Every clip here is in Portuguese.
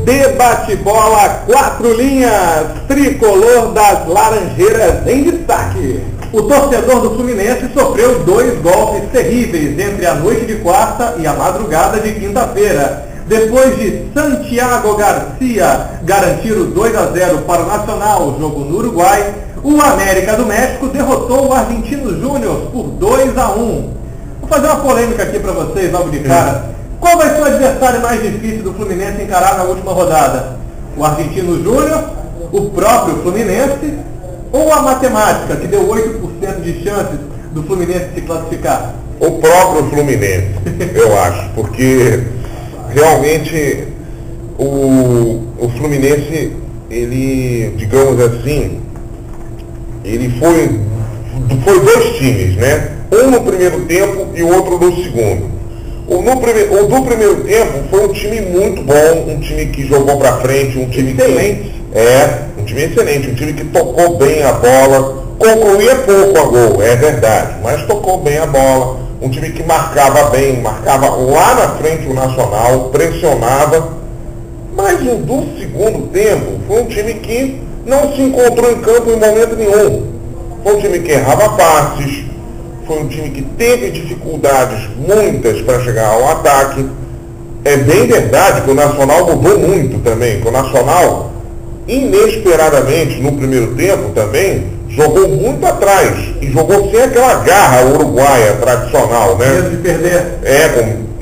de bate-bola, 4 linhas, tricolor das Laranjeiras em destaque. O torcedor do Fluminense sofreu 2 golpes terríveis entre a noite de quarta e a madrugada de quinta-feira. Depois de Santiago Garcia garantir o 2-0 para o Nacional, jogo no Uruguai, o América do México derrotou o Argentino Júnior por 2-1. Vou fazer uma polêmica aqui para vocês logo de cara. Qual vai ser o adversário mais difícil do Fluminense encarar na última rodada? O Argentino Júnior, o próprio Fluminense ou a matemática, que deu 8% de chances do Fluminense se classificar? O próprio Fluminense, eu acho, porque realmente o Fluminense, ele, digamos assim, ele foi 2 times, né? Um no primeiro tempo e o outro no segundo. O do primeiro tempo foi um time muito bom, um time que jogou pra frente, um time excelente. Um time excelente, um time que tocou bem a bola, concluía pouco a gol, é verdade, mas tocou bem a bola, um time que marcava bem, marcava lá na frente o Nacional, pressionava, mas o do segundo tempo foi um time que não se encontrou em campo em momento nenhum. Foi um time que errava passes, foi um time que teve dificuldades muitas para chegar ao ataque. É bem verdade que o Nacional mudou muito também, que o Nacional, inesperadamente, no primeiro tempo também, jogou muito atrás e jogou sem aquela garra uruguaia tradicional, né? Medo de perder.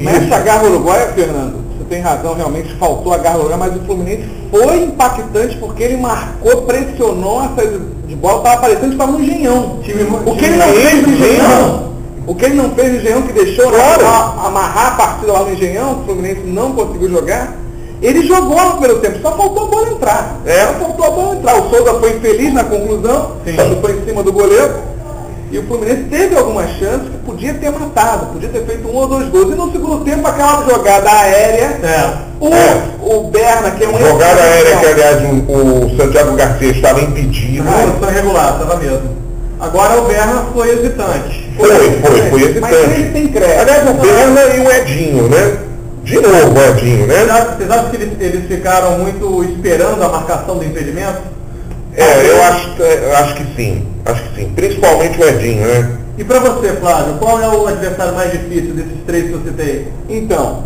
Mas essa garra uruguaia, Fernando, você tem razão, realmente faltou a garra uruguaia, mas o Fluminense foi impactante porque ele marcou, pressionou a saída de bola, estava parecendo que estava no Engenhão. O que ele não fez no Engenhão, o que ele não fez no Engenhão, que deixou amarrar a partida lá no Engenhão, o Fluminense não conseguiu jogar, ele jogou no primeiro tempo, só faltou a bola entrar. Só faltou a bola entrar. O Souza foi infeliz na conclusão, foi em cima do goleiro, e o Fluminense teve algumas chances que podia ter matado, podia ter feito 1 ou 2 gols. E no segundo tempo, aquela jogada aérea, o Berna, que é um... Jogada aérea que, aliás, o Santiago Garcia estava impedido. Foi irregular, estava mesmo. Agora o Berna foi hesitante. Foi hesitante. Mas ele tem crédito. Aliás, o Berna e o Edinho, né? De novo o Edinho, né? Vocês acham que eles ficaram muito esperando a marcação do impedimento? Eu acho que sim. Acho que sim. Principalmente o Edinho, né? E para você, Flávio, qual é o adversário mais difícil desses 3 que eu citei? Então,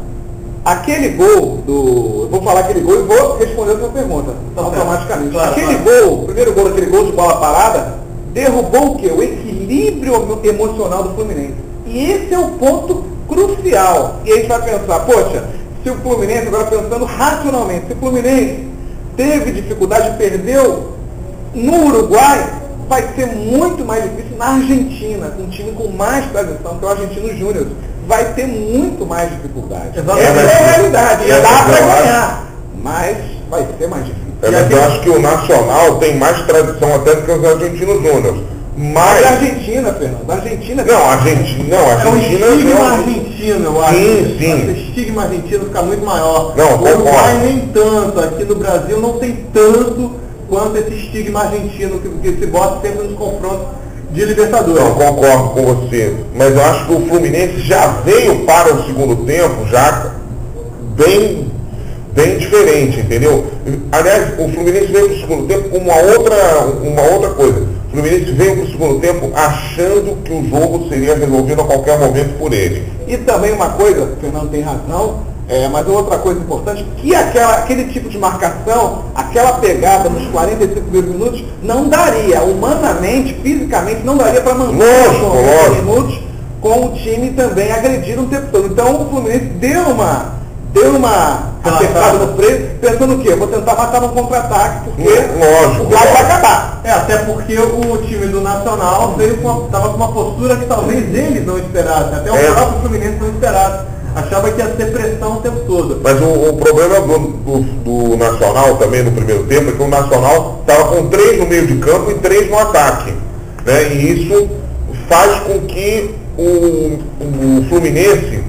aquele gol do... Eu vou falar aquele gol e vou responder a sua pergunta automaticamente. Claro, gol, o primeiro gol, aquele gol de bola parada, derrubou o quê? O equilíbrio emocional do Fluminense. E esse é o ponto crucial. E a gente vai pensar, poxa, se o Fluminense, agora pensando racionalmente, se o Fluminense teve dificuldade, perdeu no Uruguai, vai ser muito mais difícil na Argentina, um time com mais tradição, que é o Argentino Júnior. Vai ter muito mais dificuldade. Essa é a realidade. Dá para ganhar, mas vai ser mais difícil. Mas eu acho que o Nacional tem mais tradição até do que os Argentinos Júnior. Mas a Argentina, Fernando, a Argentina... A Argentina é um estigma argentino, eu acho. Sim. O estigma argentino fica muito maior. Não, o Uruguai nem tanto. Aqui no Brasil não tem tanto quanto esse estigma argentino que se bota sempre nos confrontos de Libertadores. Não, concordo com você. Mas eu acho que o Fluminense já veio para o segundo tempo já bem diferente, entendeu? Aliás, o Fluminense veio para o segundo tempo com uma outra coisa. O Fluminense veio para o segundo tempo achando que o jogo seria resolvido a qualquer momento por ele. E também uma coisa, o Fernando tem razão, mas outra coisa importante, que aquele tipo de marcação, aquela pegada nos 45 primeiros minutos, não daria, humanamente, fisicamente, não daria para manter os 90 minutos com o time também agredido o tempo todo. Então o Fluminense deu uma apertada no freio, pensando o quê? Eu vou tentar matar no contra-ataque, porque o galo vai acabar. Até porque o time do Nacional estava com uma postura que talvez eles não esperassem, até o próprio Fluminense não esperasse. Achava que ia ter pressão o tempo todo. Mas o problema do Nacional também no primeiro tempo é que o Nacional estava com 3 no meio de campo e 3 no ataque. Né? E isso faz com que o Fluminense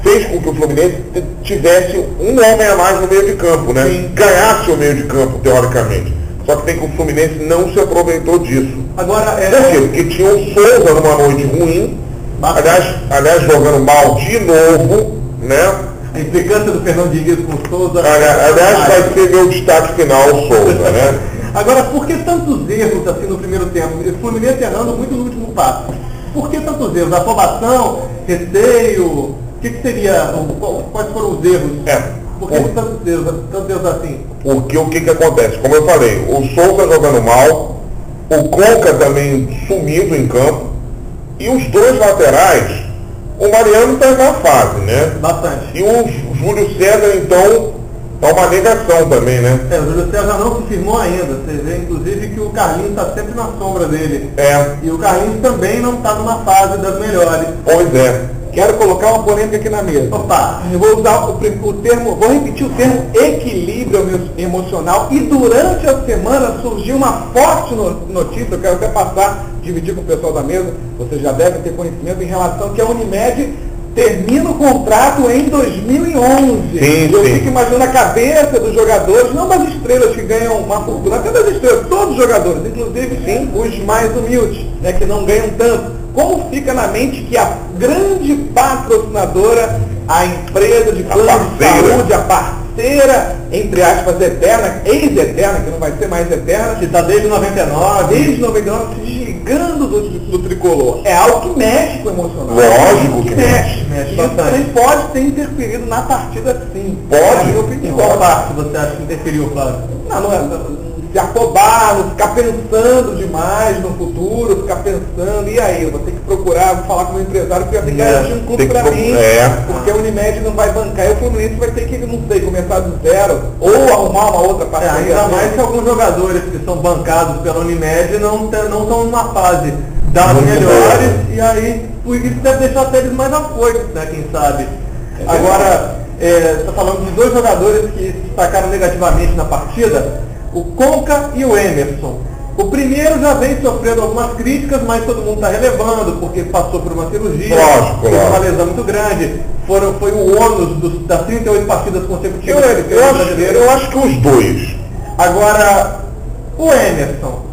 fez com que o Fluminense tivesse um homem a mais no meio de campo, né? Ganhasse o meio de campo, teoricamente. Só que tem que o Fluminense não se aproveitou disso. Agora, Por quê? Porque tinha o Souza numa noite ruim, aliás, jogando mal de novo, né? A implicância do Fernando Diniz com o Souza. Aliás, vai ser meu destaque final, o Souza, né? Agora, por que tantos erros assim no primeiro tempo? O Fluminense errando muito no último passo. Por que tantos erros? Afobação, receio? O que seria? Quais foram os erros? Por que tantos erros assim? Porque o que acontece? Como eu falei, o Souza jogando mal, o Conca também sumido em campo, e os dois laterais, o Mariano está em má fase, né? Bastante. E o Júlio César, então, é uma negação também, né? O Júlio César não se firmou ainda. Você vê, inclusive, que o Carlinhos está sempre na sombra dele. E o Carlinhos também não está numa fase das melhores. Pois é. Quero colocar uma polêmica aqui na mesa. Opa, eu vou usar o termo, vou repetir o termo equilíbrio emocional. E durante a semana surgiu uma forte notícia, eu quero até passar, dividir com o pessoal da mesa, vocês já devem ter conhecimento em relação que a Unimed termina o contrato em 2011. Eu fico imaginando a cabeça dos jogadores, não das estrelas que ganham uma fortuna, até das estrelas, todos os jogadores, inclusive os mais humildes, né, que não ganham tanto. Como fica na mente que a grande patrocinadora, a empresa de plano de saúde, a parceira, entre aspas, eterna, ex-eterna, que não vai ser mais eterna, que está desde 99, se desligando do tricolor. É algo que mexe com o emocional. Lógico que mexe bastante. E pode ter interferido na partida, sim. Pode, na minha opinião. Qual parte você acha que interferiu, Flávio? Não é se afobar, não ficar pensando demais no futuro, ficar pensando, e aí, eu vou ter que procurar, vou falar com o meu empresário, porque eu tenho que garantir um clube para mim, porque a Unimed não vai bancar, e o Fluminense vai ter que, não sei, começar do zero, ou arrumar uma outra parceria. Ainda mais que alguns jogadores que são bancados pela Unimed não estão numa fase das melhores, e aí, isso deve deixar até eles mais afoitos, né, quem sabe. Agora, está falando de dois jogadores que se destacaram negativamente na partida, o Conca e o Emerson. O primeiro já vem sofrendo algumas críticas, mas todo mundo está relevando, porque passou por uma cirurgia, teve uma lesão muito grande, foi o ônus das 38 partidas consecutivas. Eu acho que os dois. Agora, o Emerson,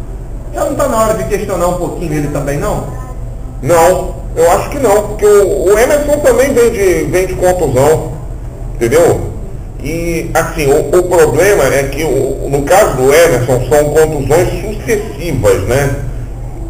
já não está na hora de questionar um pouquinho ele também, não? Não, eu acho que não, porque o Emerson também vem de contusão, entendeu? E, assim, o problema é que, no caso do Emerson, são contusões sucessivas, né?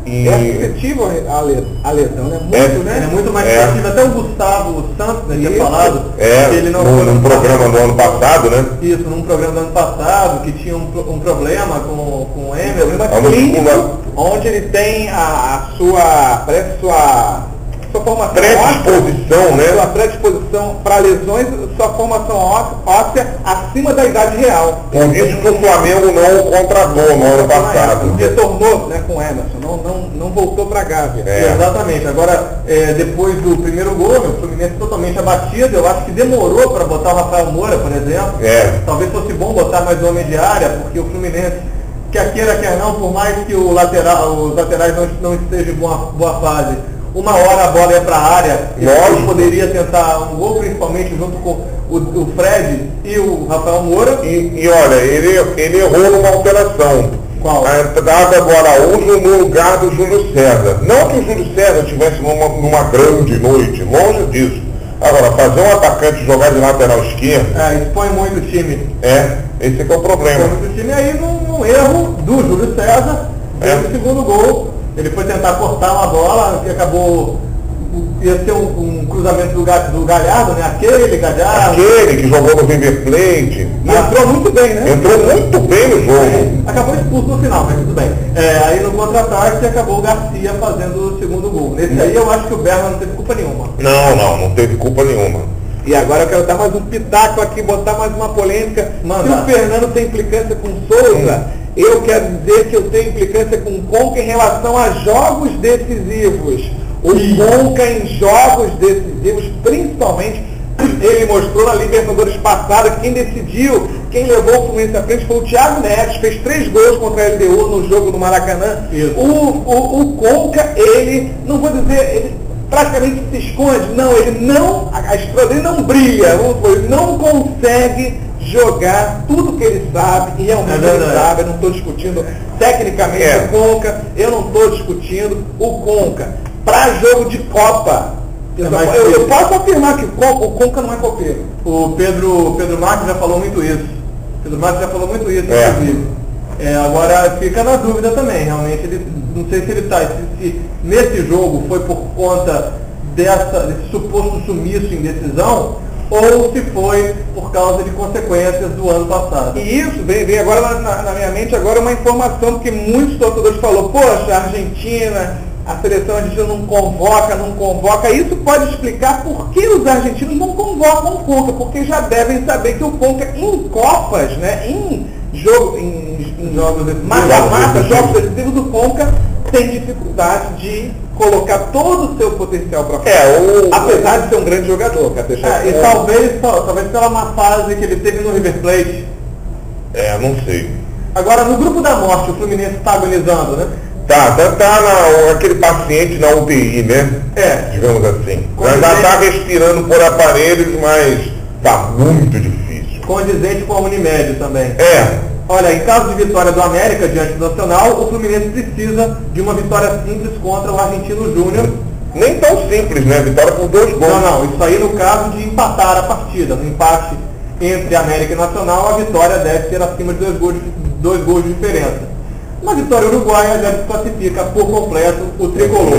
É sucessiva a lesão, né? Muito, né? É muito mais sucessiva. Até o Gustavo Santos, né, tinha falado. Que ele não num programa do ano passado, né? Isso, num programa do ano passado, que tinha um problema com o Emerson. Uma clínica, onde ele tem a sua formação predisposição, né? Sua predisposição para lesões, sua formação óssea acima da idade real. Por isso que o Flamengo não o contratou no ano passado. Retornou, né, com o Emerson, não voltou para a Gávea. Exatamente. Agora, depois do primeiro gol, o Fluminense totalmente abatido, eu acho que demorou para botar o Rafael Moura, por exemplo. Talvez fosse bom botar mais homem de área, porque o Fluminense, quer queira, quer não, por mais que os laterais não estejam em boa fase, uma hora a bola ia para a área, e poderia tentar um gol, principalmente junto com o Fred e o Rafael Moura. E olha, ele errou numa alteração. Qual? A entrada do Araújo no lugar do Júlio César. Não que o Júlio César estivesse numa grande noite, longe disso. Agora, fazer um atacante jogar de lateral esquerdo... expõe muito o time. Esse que é o problema. Expõe muito o time, aí num erro do Júlio César, deu o segundo gol. Ele foi tentar cortar uma bola, que acabou, ia ser um cruzamento do Galhardo, né? Aquele Galhardo. Aquele que jogou no River Plate. E entrou muito bem, né? Entrou muito bem no jogo. Acabou expulso no final, mas tudo bem. Aí no contra-ataque acabou o Garcia fazendo o segundo gol. Nesse aí eu acho que o Berna não teve culpa nenhuma. Não teve culpa nenhuma. E agora eu quero dar mais um pitaco aqui, botar mais uma polêmica. Se o Fernando tem implicância com o Souza, eu quero dizer que eu tenho implicância com o Conca em relação a jogos decisivos. O Conca em jogos decisivos, principalmente, ele mostrou na Libertadores passada que quem decidiu, quem levou o Fluminense à frente foi o Thiago Neves, fez 3 gols contra a LDU no jogo do Maracanã. O Conca, ele, não vou dizer, ele praticamente se esconde, a estrela dele não brilha, ele não consegue jogar tudo que ele sabe, e realmente ele sabe. Eu não estou discutindo tecnicamente o Conca, eu não estou discutindo o Conca. Para jogo de Copa, Eu posso afirmar que o Conca não é copeiro. O Pedro Marques já falou muito isso. Inclusive. Agora fica na dúvida também, realmente. Não sei se ele está. Se nesse jogo foi por conta desse suposto sumiço em decisão, ou se foi por causa de consequências do ano passado. E isso vem agora na minha mente agora uma informação, porque muitos torcedores falaram, poxa, a Argentina, a seleção argentina não convoca. Isso pode explicar por que os argentinos não convocam o Conca, porque já devem saber que o Conca em Copas, né, em jogos mata-mata, jogos decisivos, o Conca tem dificuldade de colocar todo o seu potencial para fora. Apesar de ser um grande jogador, e talvez pela má fase que ele teve no River Plate. Não sei. Agora, no grupo da morte, o Fluminense está agonizando, né? Tá aquele paciente na UTI, né? Digamos assim. Já está respirando por aparelhos, mas está muito difícil. Condizente com a Unimed também. Olha, em caso de vitória do América diante do Nacional, o Fluminense precisa de uma vitória simples contra o Argentino Júnior. Nem tão simples, né? Vitória por 2 gols. Não, isso aí no caso de empatar a partida. No empate entre América e Nacional, a vitória deve ser acima de 2 gols de diferença. Uma vitória uruguaia já desclassifica por completo o tricolor.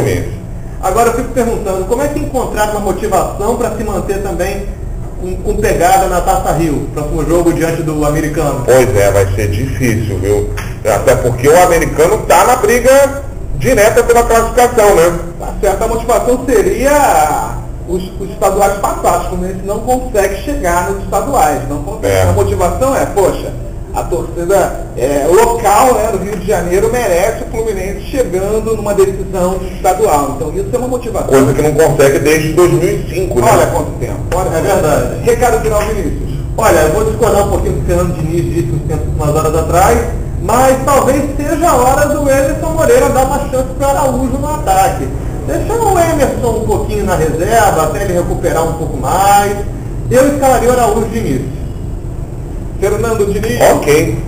Agora eu fico perguntando, como é que encontrar uma motivação para se manter também com pegada na Taça Rio, próximo jogo diante do americano? Pois vai ser difícil, viu? Até porque o americano está na briga direta pela classificação, né? Tá certo, a motivação seria os estaduais passados, como eles não conseguem chegar nos estaduais, não consegue. A motivação poxa, a torcida local, né, do Rio de Janeiro merece o Fluminense chegando numa decisão estadual. Então isso é uma motivação. Coisa que não consegue desde 2005, né? Olha quanto tempo. É verdade. Recado final, Vinícius. Olha, eu vou discordar um pouquinho do que o Fernando Diniz disse umas horas atrás, mas talvez seja a hora do Emerson Moreira dar uma chance para o Araújo no ataque. Deixar o Emerson um pouquinho na reserva, até ele recuperar um pouco mais. Eu escalaria o Araújo de início. Fernando Diniz. Ok.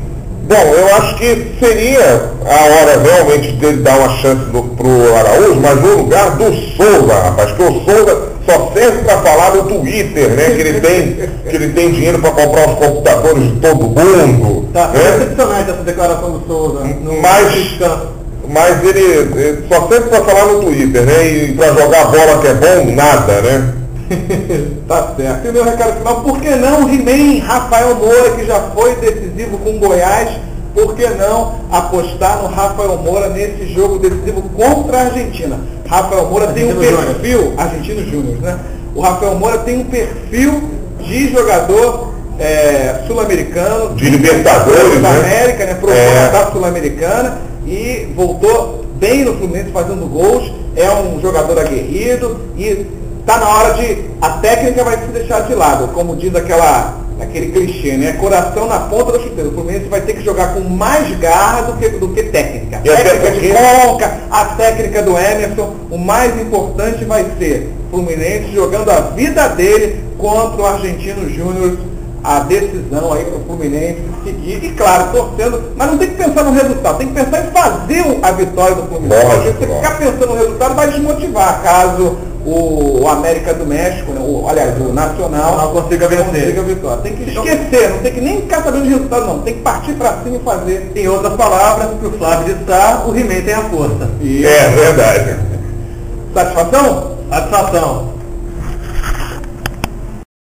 Bom, eu acho que seria a hora realmente dele dar uma chance pro Araújo, mas no lugar do Souza, rapaz, que o Souza só serve para falar no Twitter, né? Que ele tem dinheiro para comprar os computadores de todo mundo. Tá, é decepcionante essa declaração do Souza. Mas ele só serve para falar no Twitter, né? E para jogar bola que é bom, nada, né? Tá certo. E o meu recado final, por que não o He-Man Rafael Moura, que já foi decisivo com o Goiás, por que não apostar no Rafael Moura nesse jogo decisivo contra a Argentina? Rafael Moura tem um perfil, Argentino Júnior, né? O Rafael Moura tem um perfil de jogador sul-americano, de Libertadores, da América, né? Pro da Sul-Americana, e voltou bem no Fluminense fazendo gols, é um jogador aguerrido e está na hora a técnica vai se deixar de lado, como diz aquele clichê, né? Coração na ponta da chuteira. O Fluminense vai ter que jogar com mais garra do que técnica. A técnica de Conca, a técnica do Emerson, o mais importante vai ser o Fluminense jogando a vida dele contra o Argentino Júnior, a decisão aí para o Fluminense seguir, e claro, torcendo, mas não tem que pensar no resultado, tem que pensar em fazer a vitória do Fluminense. Porque se você ficar pensando no resultado, vai desmotivar, caso o América do México, né, o Nacional não consiga vencer. A vitória. Tem que esquecer, não tem que nem ficar sabendo de resultado, não. Tem que partir para cima e fazer. Em outras palavras, para o Flávio de Sá, o He-Man tem a força. É verdade. Satisfação? Satisfação.